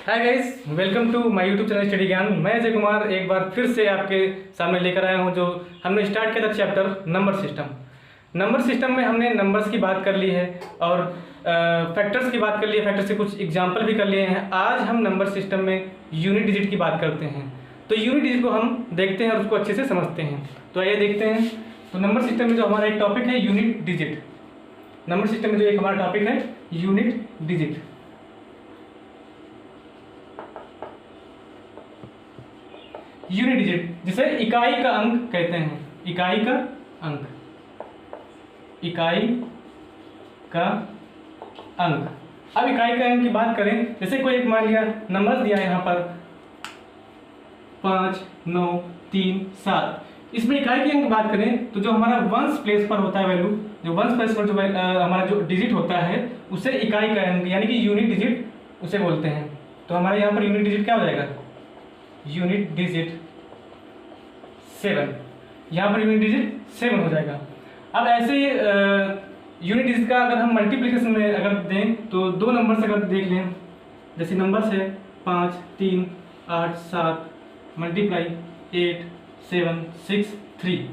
Hi guys, welcome to my YouTube channel study Gyan. मैं अजय कुमार एक बार फिर से आपके सामने लेकर आया हूं। जो हमने स्टार्ट किया था chapter number system. Number system में हमने नंबर्स की बात कर ली है और फैक्टर्स की बात कर ली है, फैक्टर्स के कुछ एग्जांपल भी कर लिए हैं। आज हम नंबर सिस्टम में यूनिट डिजिट की बात करते हैं। तो यूनिट डिजिट को हम देखते हैं और उसको अच्छे से समझते हैं। तो आइए देखते हैं। तो नंबर सिस्टम में जो हमारा एक टॉपिक है यूनिट डिजिट। नंबर सिस्टम में जो एक हमारा टॉपिक है यूनिट डिजिट। यूनिट डिजिट जिसे इकाई का अंक कहते हैं। इकाई का अंक, इकाई का अंक। अब इकाई का अंक की बात करें, जैसे कोई एक मान लिया नंबर दिया है यहाँ पर 5, 9, 3, 7। इसमें इकाई के अंक की बात करें तो जो हमारा वंस प्लेस पर होता है वैल्यू, जो वंस प्लेस पर जो हमारा जो डिजिट होता है उसे इकाई का अंक यानी कि यूनिट डिजिट उसे बोलते हैं। तो हमारे यहाँ पर यूनिट डिजिट क्या हो जाएगा? Unit digit 7। यहाँ पर यूनिट डिजिट 7 हो जाएगा। अब ऐसे यूनिट डिजिट का अगर हम मल्टीप्लिकेशन में अगर दें तो दो नंबर से अगर देख लें, जैसे नंबर है 5, 3, 8, 7 मल्टीप्लाई 8, 7, 6, 3।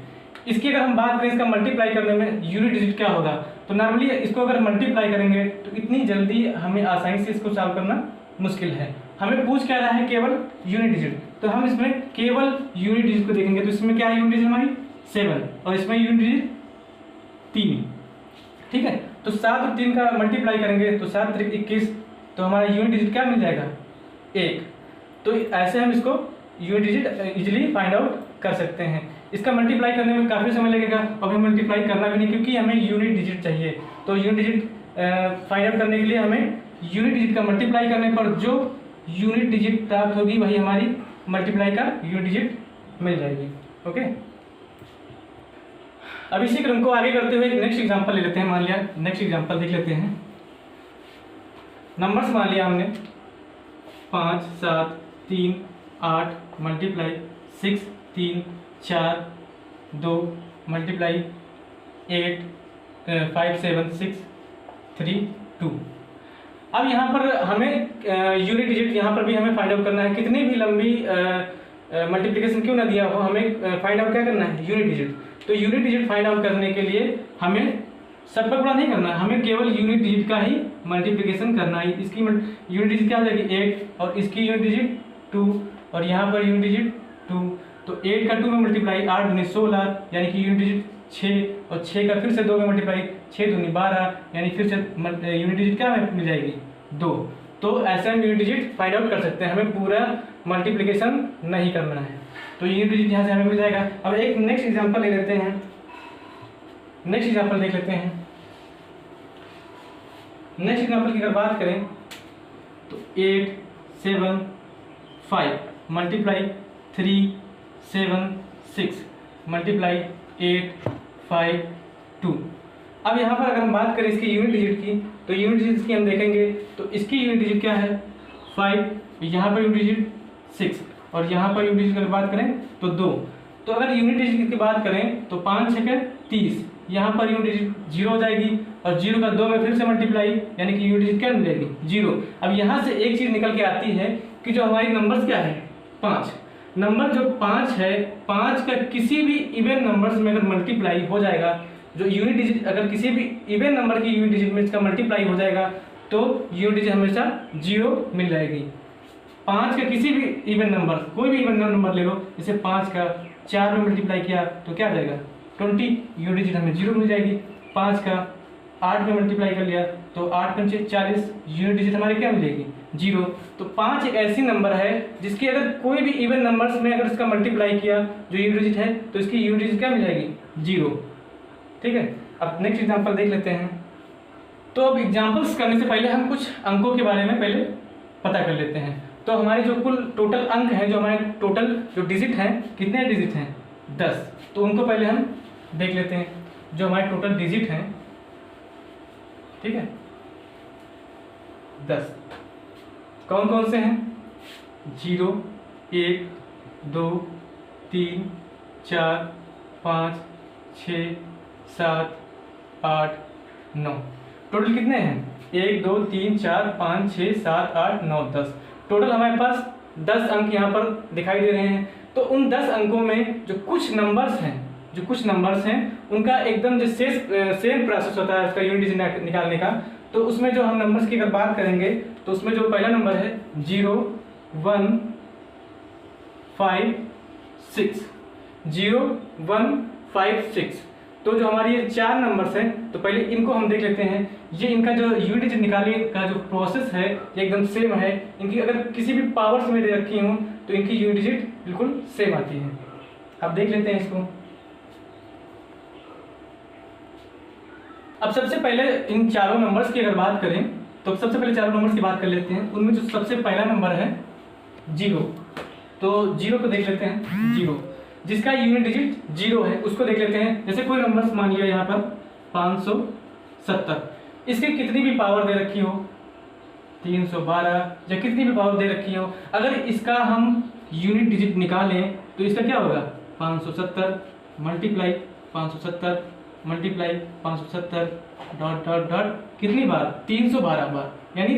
इसकी अगर हम बात करें इसका मल्टीप्लाई करने में यूनिट डिजिट क्या होगा, तो नॉर्मली इसको अगर मल्टीप्लाई करेंगे तो इतनी जल्दी हमें आसानी से इसको सॉल्व करना मुश्किल है। हमें पूछ क्या रहा है? केवल यूनिट डिजिट। तो हम इसमें केवल यूनिट डिजिट को देखेंगे। तो इसमें क्या है? यूनिट डिजिट हमारी 7 और इसमें यूनिट डिजिट 3। ठीक है, तो 7 और 3 का मल्टीप्लाई करेंगे तो 7 3 21। तो हमारा यूनिट डिजिट क्या मिल जाएगा? 1। तो ऐसे हम इसको unit digit easily find out कर सकते हैं। इसका मल्टीप्लाई करने में काफ़ी समय लगेगा और हमें मल्टीप्लाई करना भी नहीं, क्योंकि हमें यूनिट डिजिट चाहिए। तो यूनिट डिजिट फाइंड आउट करने के लिए हमें यूनिट डिजिट का मल्टीप्लाई करने पर जो यूनिट डिजिट प्राप्त होगी वही हमारी मल्टीप्लाई का यूनिट डिजिट मिल जाएगी। ओके, अब इसी क्रम को आगे करते हुए नेक्स्ट एग्जांपल ले लेते हैं। मान लिया नेक्स्ट एग्जांपल देख लेते हैं। नंबर्स मान लिया हमने 5, 7, 3, 8 मल्टीप्लाई 6, 3, 4, 2 मल्टीप्लाई 8, 5, 7, 6, 3, 2। अब यहाँ पर हमें यूनिट डिजिट यहाँ पर भी हमें फाइंड आउट करना है। कितनी भी लंबी मल्टीप्लिकेशन क्यों ना दिया हो, हमें फाइंड आउट क्या करना है? Unit digit. तो यूनिट डिजिट फाइंड आउट करने के लिए हमें सब पर गुणा नहीं करना, हमें केवल यूनिट डिजिट का ही मल्टीप्लिकेशन करना है। इसकी यूनिट डिजिट क्या हो जाएगी? 8 और इसकी यूनिट डिजिट 2 और यहाँ पर यूनिट डिजिट 2। तो 8 का 2 में मल्टीप्लाई 8 दूनी 16 यानी कि यूनिट डिजिट 6 और 6 का फिर से 2 में मल्टीप्लाई 6 दूनी 12 यानी फिर से यूनिट डिजिट क्या मिल जाएगी? 2। तो ऐसे हम यूनिट डिजिट फाइंड आउट कर सकते हैं, हमें पूरा मल्टीप्लिकेशन नहीं करना है। तो यूनिट डिजिट यहाँ से हमें मिल जाएगा। अब एक नेक्स्ट एग्जांपल ले लेते हैं। नेक्स्ट एग्जांपल देख लेते हैं। नेक्स्ट एग्जांपल की अगर बात करें तो 8, 7, 5 मल्टीप्लाई 3, 7, 6 मल्टीप्लाई 8, 5, 2। अब यहाँ पर अगर हम बात करें इसकी यूनिट डिजिट की, तो यूनिट डिजिट की हम देखेंगे तो इसकी यूनिट डिजिट क्या है? 5, यहाँ पर यूनिट डिजिट 6 और यहाँ पर यूनिट डिजिट की बात करें तो 2। तो अगर यूनिट डिजिट की बात करें तो 5 6 30, यहाँ पर यूनिट डिजिट 0 हो जाएगी और 0 का 2 में फिर से मल्टीप्लाई यानी कि यूनिट डिजिट क्या मिल जाएगी? 0। अब यहाँ से एक चीज़ निकल के आती है कि जो हमारी नंबर्स क्या है? 5। नंबर जो 5 है, 5 का किसी भी इवन नंबर्स में अगर मल्टीप्लाई हो जाएगा, जो यूनिट डिजिट अगर किसी भी इवन नंबर की यूनिट डिजिट में इसका मल्टीप्लाई हो जाएगा तो यूनिट डिजिट हमेशा 0 मिल जाएगी। 5 का किसी भी इवन नंबर, कोई भी इवन नंबर ले लो, जैसे 5 का 4 में मल्टीप्लाई किया तो क्या आ जाएगा? 20, यूनिट डिजिट हमें 0 मिल जाएगी। 5 का 8 में मल्टीप्लाई कर लिया तो 8 पंचे 40, यूनिट डिजिट हमारे क्या मिल जाएगी? 0। तो 5 एक ऐसी नंबर है जिसकी अगर कोई भी इवन नंबर्स में अगर इसका मल्टीप्लाई किया जो यूनिट डिजिट है तो इसकी यूनिट डिजिट क्या मिल जाएगी? 0। ठीक है, अब नेक्स्ट एग्जांपल देख लेते हैं। तो अब एग्जांपल्स करने से पहले हम कुछ अंकों के बारे में पहले पता कर लेते हैं। तो हमारे जो कुल टोटल अंक हैं, जो हमारे टोटल जो डिजिट हैं, कितने डिजिट हैं? 10। तो उनको पहले हम देख लेते हैं। जो हमारे टोटल डिजिट हैं, ठीक है, 10 कौन कौन से हैं? 0, 1, 2, 3, 4, 5, 6, 7, 8, 9। टोटल कितने हैं? 1, 2, 3, 4, 5, 6, 7, 8, 9, 10। टोटल हमारे पास 10 अंक यहाँ पर दिखाई दे रहे हैं। तो उन 10 अंकों में जो कुछ नंबर्स हैं उनका एकदम जो सेम प्रोसेस होता है उसका यूनिट डिजिट निकालने का। तो उसमें जो हम नंबर्स की अगर बात करेंगे तो उसमें जो पहला नंबर है 0 1 5 6, 0 1 5 6। तो जो हमारी ये 4 नंबर्स हैं तो पहले इनको हम देख लेते हैं। ये इनका जो यूनिट डिजिट निकालने का जो प्रोसेस है ये एकदम सेम है। इनकी अगर किसी भी पावर्स में दे रखी हूँ तो इनकी यूनिट डिजिट बिल्कुल सेम आती है। अब देख लेते हैं इसको। अब सबसे पहले इन चारों नंबर्स की अगर बात करें तो सबसे पहले चारों नंबर्स की बात कर लेते हैं। उनमें जो सबसे पहला नंबर है 0, तो 0 को देख लेते हैं। 0 जिसका यूनिट डिजिट 0 है उसको देख लेते हैं। जैसे कोई नंबर मान लिया यहाँ पर 570, इसकी कितनी भी पावर दे रखी हो 312 या कितनी भी पावर दे रखी हो, अगर इसका हम यूनिट डिजिट निकालें तो इसका क्या होगा 570 multiply 570 multiply 570 dot dot dot कितनी बार 312 बार, यानी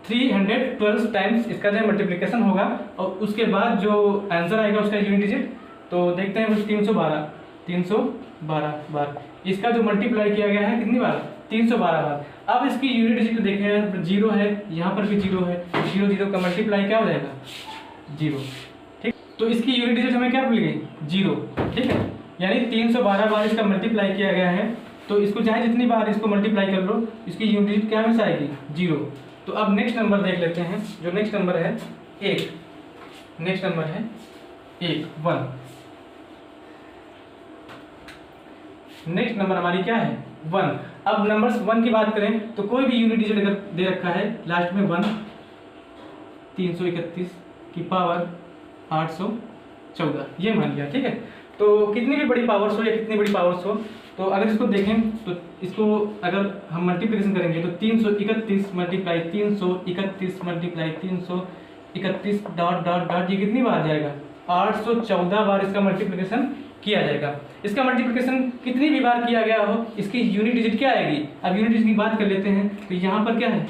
312 टाइम्स इसका जो मल्टीप्लिकेशन होगा। और उसके बाद जो आंसर आएगा उसका यूनिट डिजिट तो देखते हैं 312 बार इसका जो मल्टीप्लाई किया गया है कितनी बार 312 बार। अब इसकी यूनिट डिजिट देखें 0 है, यहाँ पर भी 0 है, 0 0 का मल्टीप्लाई क्या हो जाएगा 0, ठीक। तो इसकी यूनिट डिजिट हमें क्या मिल गई 0, ठीक है। यानी 312 बार इसका मल्टीप्लाई किया गया है। तो इसको चाहे जितनी बार इसको मल्टीप्लाई कर लो इसकी यूनिट डिजिट क्या हमेशा आएगी 0। तो अब नेक्स्ट नंबर देख लेते हैं। जो नेक्स्ट नंबर है 1, नेक्स्ट नंबर है 1 नेक्स्ट नंबर हमारी क्या है 1। अब नंबर्स 1 की बात करें तो कोई भी यूनिट डिजिट अगर दे रखा है लास्ट में 1, 331 की पावर 814 ये मान लिया, ठीक है। तो कितनी भी बड़ी पावर्स हो या कितनी बड़ी पावर्स हो, तो अगर इसको देखें तो इसको अगर हम मल्टीप्लिकेशन करेंगे तो 331 multiply 331 multiply 331 dot dot dot ये कितनी बार जाएगा 814 बार इसका मल्टीप्लिकेशन किया जाएगा। इसका मल्टीप्लिकेशन कितनी भी बार किया गया हो इसकी यूनिट डिजिट क्या आएगी। अब यूनिट डिजिट की बात कर लेते हैं तो यहाँ पर क्या है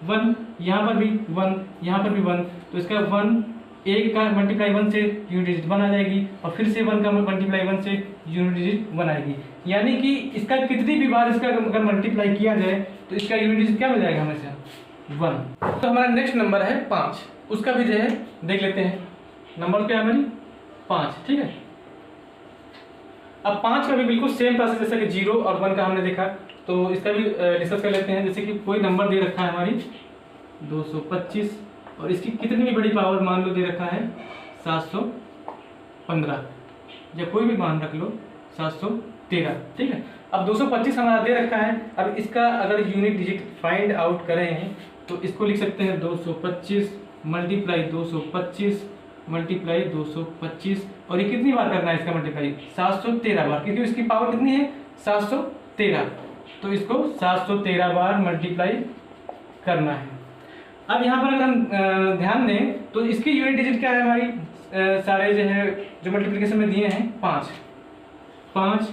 1, यहाँ पर भी 1, यहाँ पर भी 1, तो इसका 1 1 का मल्टीप्लाई 1 से यूनिट डिजिट 1 आ जाएगी और फिर से 1 का मल्टीप्लाई 1 से यूनिट डिजिट 1 आएगी। यानी कि इसका कितनी भी बार इसका अगर मल्टीप्लाई किया जाए तो इसका यूनिट डिजिट क्या मिल जाएगा हमेशा 1। तो हमारा नेक्स्ट नंबर है 5, उसका भी जो है देख लेते हैं। नंबर क्या है हमारी 5, ठीक है। अब 5 का भी बिल्कुल सेम प्रोसेस जैसा कि 0 और 1 का हमने देखा, तो इसका भी डिस्कस कर लेते हैं। जैसे कि कोई नंबर दे रखा है हमारी 225 और इसकी कितनी भी बड़ी पावर मान लो दे रखा है 715 या कोई भी मान रख लो 713, ठीक है। अब 225 हमारा दे रखा है। अब इसका अगर यूनिट डिजिट फाइंड आउट करें तो इसको लिख सकते हैं 225 मल्टीप्लाई 225 मल्टीप्लाई 225 और ये कितनी बार करना है इसका मल्टीप्लाई 713 बार, क्योंकि इसकी पावर कितनी है 713, तो इसको 713 बार मल्टीप्लाई करना है। अब यहाँ पर अगर हम ध्यान दें तो इसकी यूनिट डिजिट क्या है हमारी सारे जो है जो मल्टीप्लिकेशन में दिए हैं 5 5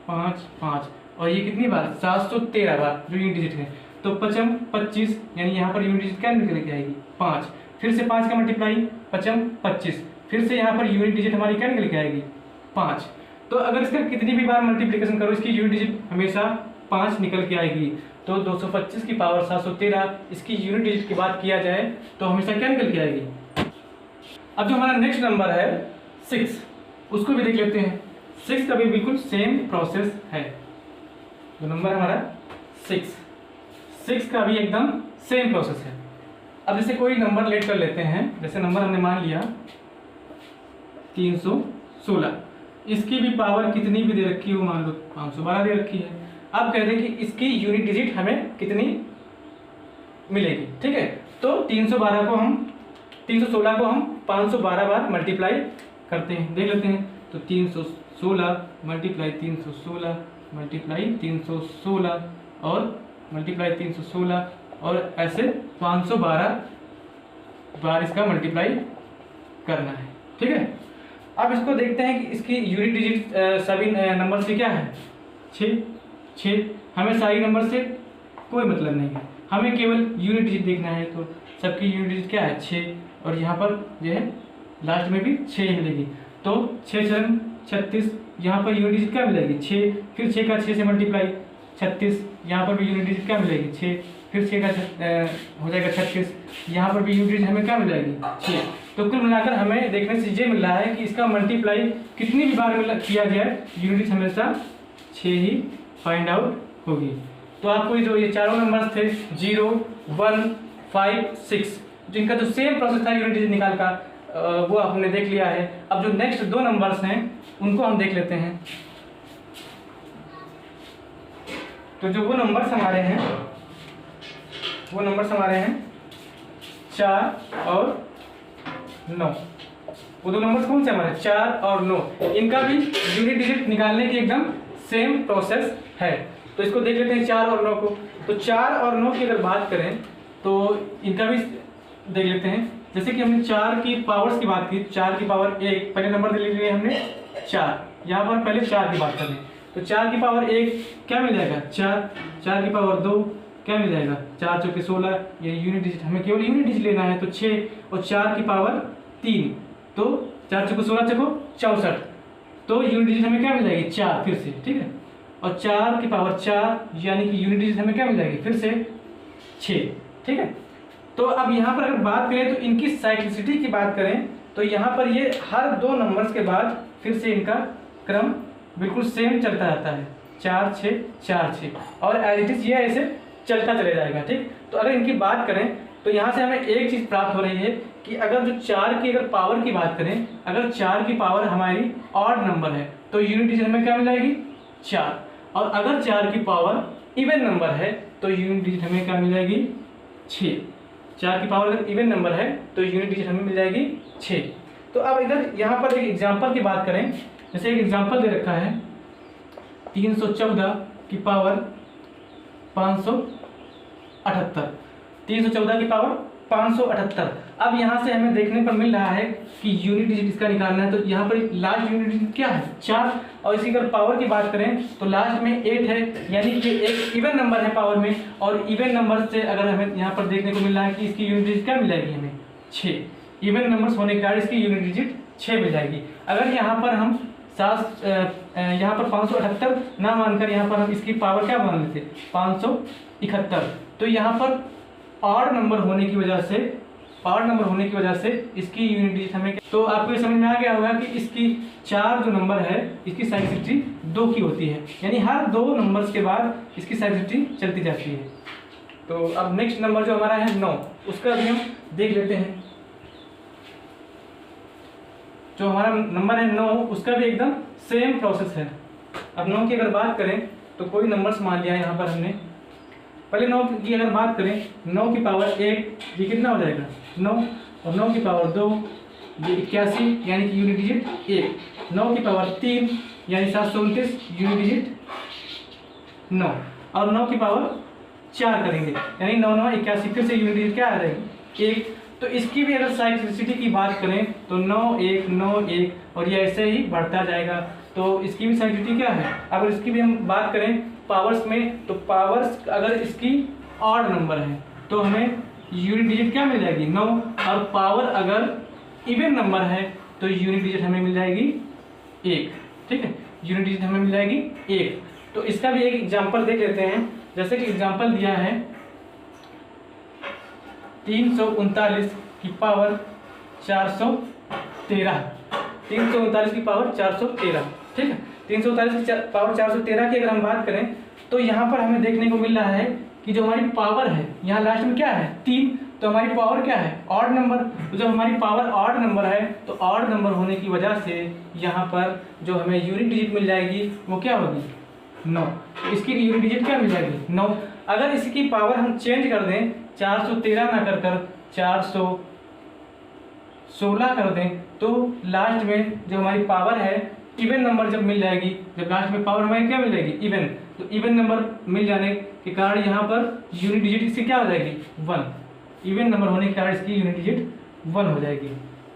5 5 और ये कितनी बार 713 बार जो यूनिट डिजिट है। तो 5 25 यानी यहाँ पर यूनिट डिजिट क्या निकल के आएगी 5, फिर से 5 का मल्टीप्लाई 5 25, फिर से यहाँ पर यूनिट डिजिट हमारी क्या निकल के आएगी 5। तो अगर इसका कितनी भी बार मल्टीप्लिकेशन करो इसकी यूनिट डिजिट हमेशा 5 निकल के आएगी। तो 225 की पावर 713 इसकी यूनिट डिजिट की बात किया जाए तो हमेशा क्या निकल के आएगी। अब जो हमारा नेक्स्ट नंबर है 6, उसको भी देख लेते हैं। 6 का भी बिल्कुल सेम प्रोसेस है। जो नंबर हमारा 6 का भी एकदम सेम प्रोसेस है। अब जैसे कोई नंबर लेट कर लेते हैं, जैसे नंबर हमने मान लिया 316, इसकी भी पावर कितनी भी दे रखी हो, मान लो 512 दे रखी है। अब कहते हैं कि इसकी यूनिट डिजिट हमें कितनी मिलेगी, ठीक है। तो 316 को हम 512 बार मल्टीप्लाई करते हैं, देख लेते हैं। तो 316 मल्टीप्लाई 316 मल्टीप्लाई 316 और मल्टीप्लाई 316 और ऐसे 512 बार इसका मल्टीप्लाई करना है, ठीक है। अब इसको देखते हैं कि इसकी यूनिट डिजिट सभी नंबर से क्या है 6 हमें सारी नंबर से कोई मतलब नहीं है। हमें केवल यूनिट डिजिट देखना है, तो सबकी यूनिट डिजिट क्या है 6, और यहाँ पर जो है लास्ट में भी 6 मिलेगी। तो 6 7 36, यहाँ पर यूनिट डिजिट क्या मिलेगी 6, फिर 6 का 6 से मल्टीप्लाई 36, यहाँ पर भी यूनिट डिजिट क्या मिलेगी 6, फिर 6 का हो जाएगा 36, यहाँ पर भी यूनिट डिजिट हमें क्या मिलेगी 6। तो कुल मिलाकर हमें देखने से ये मिल रहा है कि इसका मल्टीप्लाई कितनी भी बार किया जाए यूनिट डिजिट हमेशा 6 ही फाइंड आउट होगी। तो आपको जो ये चारों नंबर्स थे 0 1 5 6, जिनका जो सेम प्रोसेस था यूनिट डिजिट निकाल का, वो हमने देख लिया है। अब जो नेक्स्ट 2 नंबर्स हैं उनको हम देख लेते हैं। तो जो वो नंबर्स हमारे हैं 4 और 9, वो 2 नंबर्स कौन से हमारे 4 और 9, इनका भी यूनिट डिजिट निकालने की एकदम सेम प्रोसेस है। तो इसको देख लेते हैं 4 और 9 को। तो 4 और 9 की अगर बात करें तो इनका भी देख लेते हैं। जैसे कि हमने 4 की पावर्स की बात की, 4 की पावर 1 पहले नंबर ले लिए हमने 4, यहाँ पर पहले 4 की बात करें तो 4 की पावर 1 क्या मिल जाएगा 4, 4 की पावर 2 क्या मिल जाएगा 4 चौके 16, ये यूनिट डिजिट हमें केवल यूनिट डिजिट लेना है, तो 6, और 4 की पावर 3, तो 4 चौके 16 चौको 64, तो यूनिट डिजिट हमें क्या मिल जाएगी 4 फिर से, ठीक है। और 4 की पावर 4 यानी कि यूनिट डिजिट हमें क्या मिल जाएगी फिर से 6, ठीक है। तो अब यहाँ पर अगर बात करें तो इनकी साइक्लिसिटी की बात करें तो यहाँ पर ये हर 2 नंबर्स के बाद फिर से इनका क्रम बिल्कुल सेम चलता रहता है 4 6 4 6, और एज इट इज ये ऐसे चलता चले जाएगा, ठीक। तो अगर इनकी बात करें तो यहाँ से हमें एक चीज़ प्राप्त हो रही है कि अगर जो 4 की अगर पावर की बात करें, अगर 4 की पावर हमारी ऑड नंबर है तो यूनिट डिजिट हमें क्या मिल जाएगी 4, और अगर 4 की पावर इवन नंबर है तो यूनिट डिजिट हमें क्या मिल जाएगी 6। 4 की पावर अगर इवन नंबर है तो यूनिट डिजिट हमें मिल जाएगी 6। तो अब इधर यहाँ पर एक एग्जांपल की बात करें, जैसे एक एग्जांपल दे रखा है 314 की पावर 578, 314 की पावर 578। अब यहाँ से हमें देखने पर मिल रहा है कि यूनिट डिजिट इसका निकालना है, तो यहाँ पर लास्ट यूनिट डिजिट क्या है 4, और इसी अगर पावर की बात करें तो लास्ट में 8 है, यानी कि एक इवन नंबर है पावर में, और इवन नंबर से अगर हमें यहाँ पर देखने को मिल रहा है कि इसकी यूनिट डिजिट क्या मिल जाएगी हमें 6, इवन नंबर्स होने के कारण इसकी यूनिट डिजिट 6 मिल जाएगी। अगर यहाँ पर हम यहाँ पर 578 ना मानकर यहाँ पर हम इसकी पावर क्या मान लेते 571, तो यहाँ पर ऑड नंबर होने की वजह से इसकी यूनिट डिजिट हमें, तो आपको ये समझ में आ गया होगा कि इसकी 4 जो नंबर है इसकी साइक्लिसिटी 2 की होती है, यानी हर 2 नंबर्स के बाद इसकी साइक्लिसिटी चलती जाती है। तो अब नेक्स्ट नंबर जो हमारा है 9, उसका भी हम देख लेते हैं। जो हमारा नंबर है 9, उसका भी एकदम सेम प्रोसेस है। अब 9 की अगर बात करें तो कोई नंबर्स मान लिया है यहाँ पर हमने, पहले 9 की अगर बात करें 9 की पावर 1 ये कितना हो जाएगा 9, और 9 की पावर 2 ये 81 यानी कि यूनिट डिजिट 1, 9 की पावर 3 यानी 729 यूनिट डिजिट 9, और 9 की पावर 4 करेंगे यानी 9 9 81, फिर से यूनिट डिजिट क्या आ जाएगी 1। तो इसकी भी अगर साइक्लिसिटी की बात करें तो 9 1 9 1 और ये ऐसे ही बढ़ता जाएगा, तो इसकी भी साइक्लिसिटी क्या है। अगर इसकी भी हम बात करें पावर्स में, तो पावर्स अगर इसकी ऑड नंबर है तो हमें यूनिट डिजिट क्या मिल जाएगी 9, और पावर अगर इवन नंबर है तो यूनिट डिजिट हमें मिल जाएगी 1, ठीक है, यूनिट डिजिट हमें मिल जाएगी 1। तो इसका भी एक एग्जांपल देख लेते हैं, जैसे कि एग्जांपल दिया है 339 की पावर 413, 339 की पावर 413, ठीक है। 339 की पावर 413 की अगर हम बात करें तो यहाँ पर हमें देखने को मिल रहा है कि जो हमारी पावर है यहाँ लास्ट में क्या है 3, तो हमारी पावर क्या है ऑड नंबर। तो जब हमारी पावर ऑड नंबर है तो ऑड नंबर होने की वजह से यहाँ पर जो हमें यूनिट डिजिट मिल जाएगी वो क्या होगी 9, इसकी यूनिट डिजिट क्या मिल जाएगी 9। अगर इसकी पावर हम चेंज कर दें 413 ना कर 416 कर दें तो लास्ट में जो हमारी पावर है इवन नंबर जब मिल जाएगी, जब लास्ट में पावर हमारी क्या मिल जाएगी इवन, तो इवन नंबर मिल जाने के कारण यहाँ पर यूनिट डिजिट इसकी क्या हो जाएगी 1, इवन नंबर होने के कारण इसकी यूनिट डिजिट 1 हो जाएगी।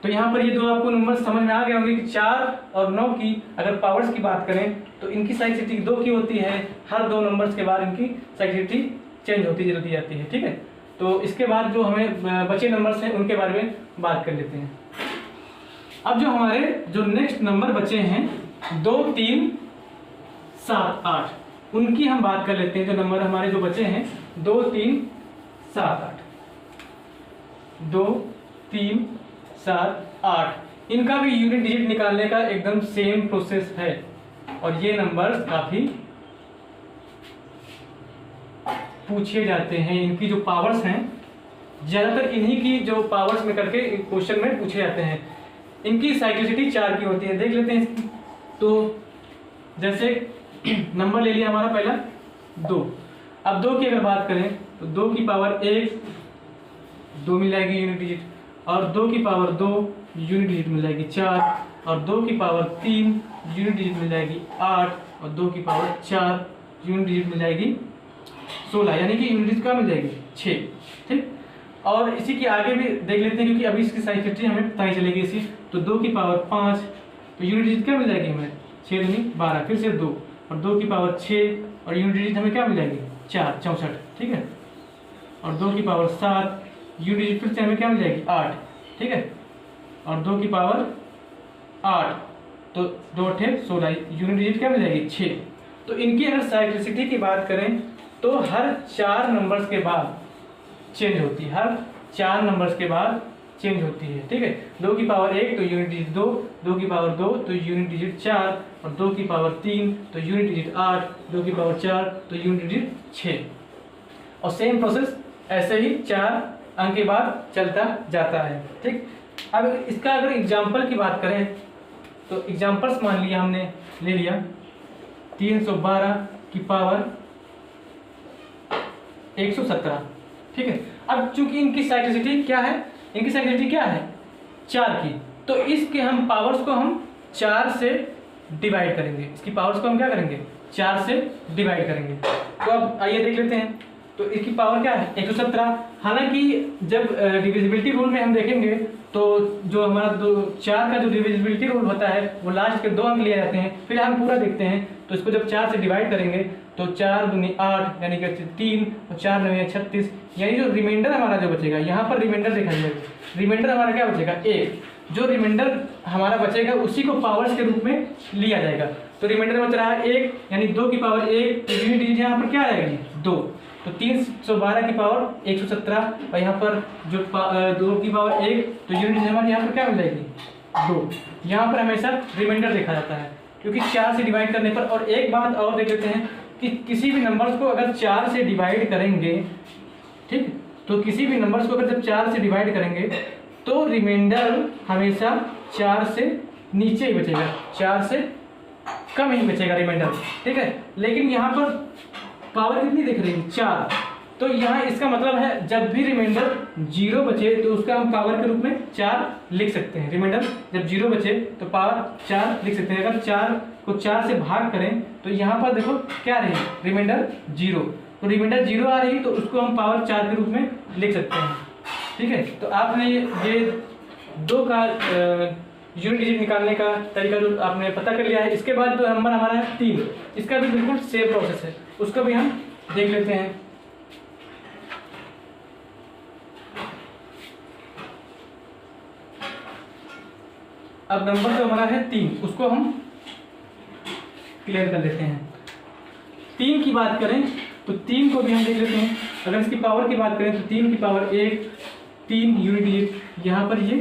तो यहाँ पर ये 2 आपको नंबर समझ में आ गए होंगे कि 4 और 9 की अगर पावर्स की बात करें तो इनकी साइक्लिसिटी 2 की होती है, हर 2 नंबर्स के बाद इनकी साइक्लिसिटी चेंज होती चलती जाती है। ठीक है, तो इसके बाद जो हमें बचे नंबर्स हैं उनके बारे में बात कर लेते हैं। अब जो हमारे जो नेक्स्ट नंबर बचे हैं 2, 3, 7, 8, उनकी हम बात कर लेते हैं। जो नंबर हमारे जो बचे हैं 2, 3, 7, 8, 2, 3, 7, 8, इनका भी यूनिट डिजिट निकालने का एकदम सेम प्रोसेस है। और ये नंबर्स काफी पूछे जाते हैं। इनकी जो पावर्स हैं ज्यादातर इन्हीं की जो पावर्स में करके क्वेश्चन में पूछे जाते हैं। इनकी साइक्लिसिटी 4 की होती है, देख लेते हैं इसकी। तो जैसे नंबर ले लिया हमारा पहला 2। अब 2 की अगर बात करें तो 2 की पावर 1 2 मिल जाएगी यूनिट डिजिट, और 2 की पावर 2 यूनिट डिजिट मिल जाएगी 4, और 2 की पावर 3 यूनिट डिजिट मिल जाएगी 8, और 2 की पावर 4 यूनिट डिजिट मिल जाएगी 16, यानी कि यूनिट डिजिट क्या मिल जाएगी 6। ठीक, और इसी के आगे भी देख लेते हैं क्योंकि अभी इसकी साइक्लिसिटी हमें पता ही चलेगी इसी। तो 2 की पावर 5 तो यूनिट डिजिट क्या मिल जाएगी हमें 6 दूनी 12, फिर से 2, और 2 की पावर 6 और यूनिट डिजिट हमें क्या मिल जाएगी 4, 64। ठीक है, और 2 की पावर 7 यूनिट डिजिट फिर से हमें क्या मिल जाएगी 8। ठीक है, और 2 की पावर 8 तो 2 8 16 यूनिट डिजिट क्या मिल जाएगी 6। तो इनकी अगर साइक्लिसिटी की बात करें तो हर 4 नंबर्स के बाद चेंज होती है, हर 4 नंबर्स के बाद चेंज होती है। ठीक है, 2 की पावर 1 तो यूनिट डिजिट 2, 2 की पावर 2 तो यूनिट डिजिट 4, और 2 की पावर 3 तो यूनिट डिजिट 8, 2 की पावर 4 तो यूनिट डिजिट 6। और सेम प्रोसेस ऐसे ही 4 अंक के बाद चलता जाता है। ठीक, अब इसका अगर एग्जाम्पल की बात करें तो एग्जाम्पल्स मान लिया हमने ले लिया 312 की पावर 117। ठीक है, अब चूंकि इनकी साइक्लिसिटी क्या है, इनकी साइक्लिसिटी क्या है 4 की, तो इसके हम पावर्स को हम 4 से डिवाइड करेंगे। इसकी पावर्स को हम क्या करेंगे 4 से डिवाइड करेंगे। तो अब आइए देख लेते हैं। तो इसकी पावर क्या है 117। हालांकि जब डिविजिबिलिटी रूल में हम देखेंगे तो जो हमारा 4 का जो डिविजिबिलिटी रूल होता है वो लास्ट के 2 अंक लिए जाते हैं। फिर हम पूरा देखते हैं तो इसको जब 4 से डिवाइड करेंगे तो 4 दूनी 8 यानी कि 3, और 4 9 36, यानी जो रिमाइंडर हमारा जो बचेगा, यहाँ पर रिमाइंडर देखा जाएगा, रिमाइंडर हमारा क्या बचेगा 1। जो रिमाइंडर हमारा बचेगा उसी को पावर्स के रूप में लिया जाएगा। तो रिमाइंडर बच रहा है 1, यानी 2 की पावर 1 तो यूनिट डिजिट यहाँ पर क्या आएगी 2। तो 312 की पावर 117, और यहाँ पर जो 2 की पावर 1 तो यूनिट डिजिट हमारे यहाँ पर क्या मिल जाएगी 2। यहाँ पर हमेशा रिमाइंडर देखा जाता है क्योंकि 4 से डिवाइड करने पर। और एक बात और देख लेते हैं कि किसी भी नंबर्स को अगर 4 से डिवाइड करेंगे, ठीक, तो किसी भी नंबर्स को अगर जब 4 से डिवाइड करेंगे तो रिमाइंडर हमेशा 4 से नीचे ही बचेगा, 4 से कम ही बचेगा रिमाइंडर। ठीक है, लेकिन यहाँ पर पावर कितनी दिख रही है 4, तो यहाँ इसका मतलब है जब भी रिमाइंडर 0 बचे तो उसका हम पावर के रूप में 4 लिख सकते हैं। रिमाइंडर जब 0 बचे तो पावर 4 लिख सकते हैं। अगर 4 को 4 से भाग करें तो यहाँ पर देखो क्या रही रिमाइंडर 0, तो रिमाइंडर 0 आ रही तो उसको हम पावर 4 के रूप में लिख सकते हैं। ठीक है, तो आपने ये 2 का यूनिट डिजिट निकालने का तरीका जो आपने पता कर लिया है। इसके बाद जो नंबर हमारा है 3, इसका भी बिल्कुल सेम प्रोसेस है, उसको भी हम देख लेते हैं। अब नंबर जो हमारा है 3, उसको हम क्लियर कर लेते हैं। 3 की बात करें तो 3 को भी हम देख लेते हैं। अगर इसकी पावर की बात करें तो 3 की पावर 1 3 यूनिट डिजिट, यहाँ पर ये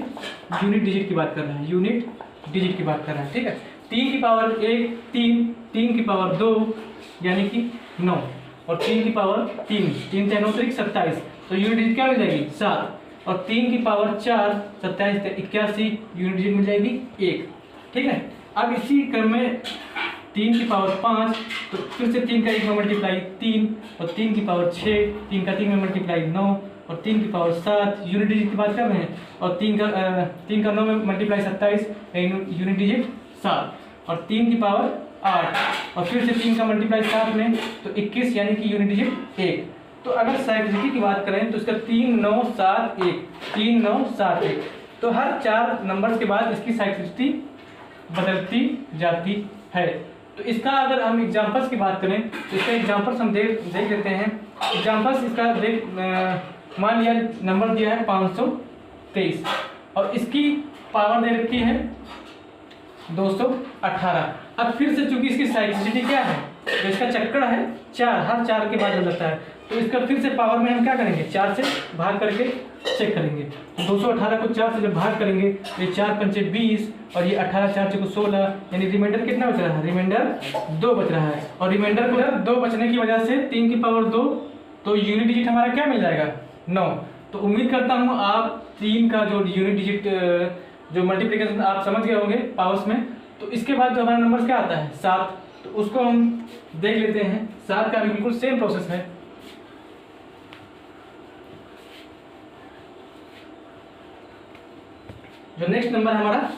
यूनिट डिजिट की बात कर रहा है, यूनिट डिजिट की बात कर रहा है। ठीक है, 3 की पावर 1 3, 3 की पावर 2 यानी कि 9, और 3 की पावर 3 3 3 9 27, तो यूनिट डिजिट क्या मिल जाएगी 7, और 3 की पावर 4 27 81 यूनिट डिजिट मिल जाएगी 1। ठीक है, अब इसी क्रम में 3 की पावर 5 तो फिर से 3 का 1 में मल्टीप्लाई 3, और 3 की पावर 6 3 का 3 में मल्टीप्लाई 9, और 3 की पावर 7 यूनिट डिजिट की बात कर रहे हैं, और 3 का 9 में मल्टीप्लाई 27 यूनिट डिजिट 7, और 3 की पावर 8, और फिर से 3 का मल्टीप्लाई 7 में तो 21 यानी कि यूनिट डिजिट 1। तो अगर साइक्लिसिटी की बात करें तो इसका 3 9 7 1 3 9 7 1, तो हर 4 नंबर्स के बाद इसकी साइक्लिसिटी बदलती जाती है। तो इसका अगर हम एग्जांपल्स की बात करें तो इसका एग्जांपल्स हम देख लेते हैं। एग्जाम्पल्स इसका देख, मान लिया नंबर दिया है 523 और इसकी पावर दे रखी है 218। अब फिर से चूंकि इसकी साइक्लिसिटी क्या है, तो इसका चक्कर है 4, हर 4 के बाद बदलता है, तो इसका फिर से पावर में हम क्या करेंगे, 4 से भाग करके चेक करेंगे। तो 218 को 4 से जब भाग करेंगे तो ये 4 पंचे 20 और ये 18 4 चौको 16, यानी रिमाइंडर कितना बच रहा है, रिमाइंडर 2 बच रहा है। और रिमाइंडर को 2 बचने की वजह से 3 की पावर 2, तो यूनिट डिजिट हमारा क्या मिल जाएगा, 9। तो उम्मीद करता हूँ आप 3 का जो यूनिट डिजिट जो मल्टीप्लिकेशन आप समझ गए होंगे पावर्स में। तो इसके बाद जो हमारा नंबर क्या आता है 7, तो उसको हम देख लेते हैं। 7 का भी बिल्कुल सेम प्रोसेस है। जो नेक्स्ट नंबर है हमारा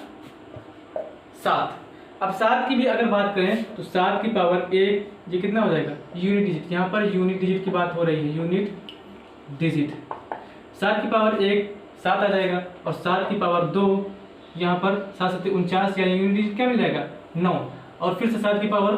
7। अब 7 की भी अगर बात करें तो 7 की पावर 1, ये कितना हो जाएगा, यूनिट डिजिट। यहाँ पर यूनिट डिजिट की बात हो रही है, यूनिट डिजिट। 7 की पावर 1 7 आ जाएगा और 7 की पावर 2 यहाँ पर 7 7 49, यानी यूनिट डिजिट क्या मिल जाएगा 9। और फिर से 7 की पावर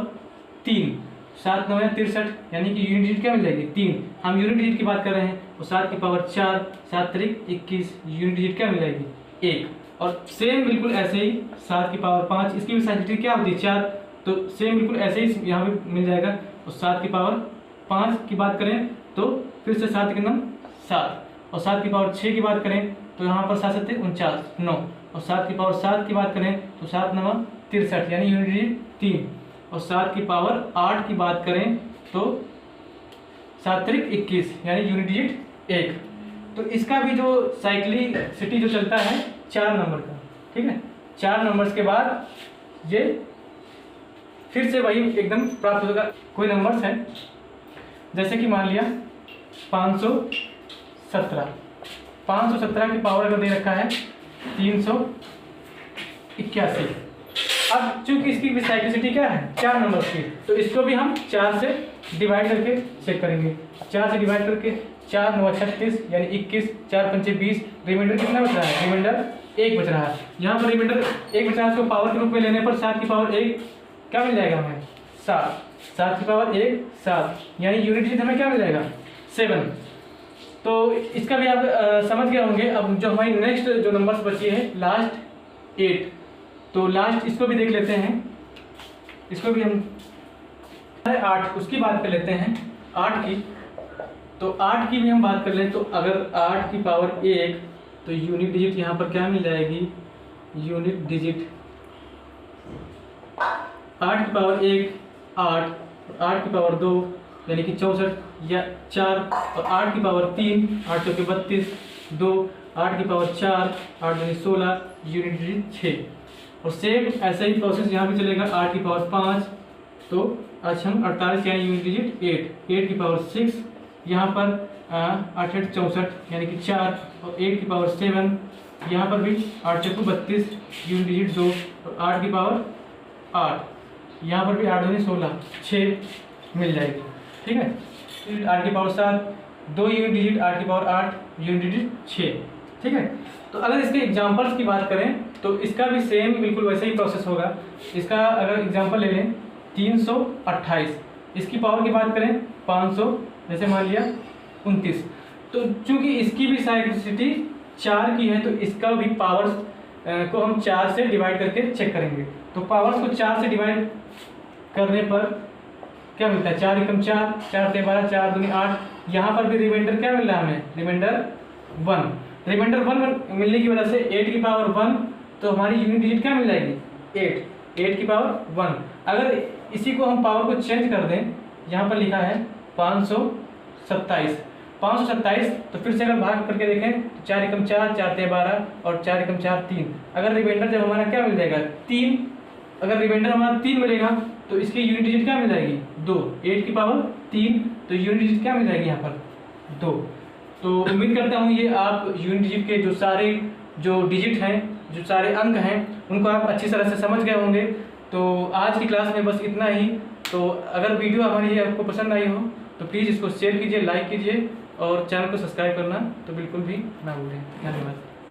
3, 7 9 63, यानी कि यूनिट डिजिट क्या मिल जाएगी 3। हम यूनिट डिजिट की बात कर रहे हैं, तो 7 की पावर 4 7 3 21, यूनिट डिजिट क्या मिल जाएगी 1। और सेम बिल्कुल ऐसे ही 7 की पावर 5, इसकी भी साइक्लिसिटी क्या होती है 4, तो सेम बिल्कुल ऐसे ही यहाँ पे मिल जाएगा। और 7 की पावर 5 की बात करें तो फिर से 7 के नम 7, और 7 की पावर 6 की बात करें तो यहाँ पर 7 7 49 9, और 7 की पावर 7 की बात करें तो 7 9 63, यानी यूनिट डिजिट 3। और 7 की पावर 8 की बात करें तो 7 3 21, यानी यूनिट डिजिट 1। तो इसका भी जो साइक्लिसिटी जो चलता है 4 नंबर का, ठीक है। 4 नंबर्स के बाद ये फिर से वही एकदम प्राप्त होगा। कोई नंबर्स है जैसे कि मान लिया 517 की पावर अगर दे रखा है 381। अब चूंकि इसकी भी साइक्लिसिटी क्या है 4 नंबर्स की, तो इसको भी हम 4 से डिवाइड करके चेक करेंगे। 4 से डिवाइड करके 4 9 36, यानी 21, 4 पंचे 20, रिमाइंडर कितना बच रहा है, रिमाइंडर 1 बच रहा है। यहाँ पर रिमाइंडर 1 बच रहा है, इसको पावर के रूप में लेने पर 7 की पावर 1 क्या मिल जाएगा हमें 7, 7 की पावर 1 7, यानी यूनिट डिजिट हमें क्या मिल जाएगा 7। तो इसका भी आप समझ गए होंगे। अब जो हमारी नेक्स्ट जो नंबर्स बची है लास्ट 8, तो लास्ट इसको भी देख लेते हैं। इसको भी हम 8 उसकी बात कर लेते हैं 8 की। तो 8 की भी हम बात कर लें तो अगर 8 की पावर 1, तो यूनिट डिजिट यहाँ पर क्या मिल जाएगी, यूनिट डिजिट 8 की पावर 1 8, 8 की पावर 2 यानी कि 64 या 4, और 8 की पावर 3 8 चौके 32 2, 8 की पावर 4 8 यानी 16, यूनिट डिजिट 6। और सेम ऐसा ही प्रोसेस यहाँ पे चलेगा। 8 की पावर 5 तो 48 यानी यूनिट डिजिट 8, 8 की पावर 6 यहाँ पर 8 8 64 यानी कि 4, और 8 की पावर 7 यहाँ पर भी 8 चौको 32 यूनिट डिजिट 2, और 8 की पावर 8 यहाँ पर भी 8 यानी 16 6 मिल जाएगी, ठीक है। 8 की पावर 7 2 यूनिट डिजिट, 8 की पावर 8 यूनिट डिजिट 6, ठीक है। तो अगर इसके एग्जांपल्स की बात करें तो इसका भी सेम बिल्कुल वैसे ही प्रोसेस होगा। इसका अगर एग्जांपल ले लें 328, इसकी पावर की बात करें 500, जैसे मान लिया 29। तो चूंकि इसकी भी साइक्लिसिटी 4 की है, तो इसका भी पावर्स को हम 4 से डिवाइड करके चेक करेंगे। तो पावर्स को 4 से डिवाइड करने पर क्या मिलता है, 4 एकम 4 4 से 12 4 दूनी 8। यहाँ पर भी रिमाइंडर क्या मिल रहा है हमें, रिमाइंडर 1। रिमाइंडर 1 मिलने की वजह से 8 की पावर 1, तो हमारी यूनिट डिजिट क्या मिल जाएगी 8 की पावर 1। अगर इसी को हम पावर को चेंज कर दें, यहाँ पर लिखा है 527, तो फिर से अगर भाग करके देखें तो 4 एकम 4 4 से 12 और 4 एकम 4 3। अगर रिमाइंडर जब हमारा क्या मिल जाएगा 3, अगर रिमाइंडर हमारा 3 मिलेगा तो इसकी यूनिट डिजिट क्या मिल जाएगी 2, 8 की पावर 3, तो यूनिट डिजिट क्या मिल जाएगी यहाँ पर 2। तो उम्मीद करता हूँ ये आप यूनिट डिजिट के जो सारे जो डिजिट हैं, जो सारे अंक हैं, उनको आप अच्छी तरह से समझ गए होंगे। तो आज की क्लास में बस इतना ही। तो अगर वीडियो हमारी आपको पसंद आई हो तो प्लीज़ इसको शेयर कीजिए, लाइक कीजिए, और चैनल को सब्सक्राइब करना तो बिल्कुल भी ना भूलें। धन्यवाद।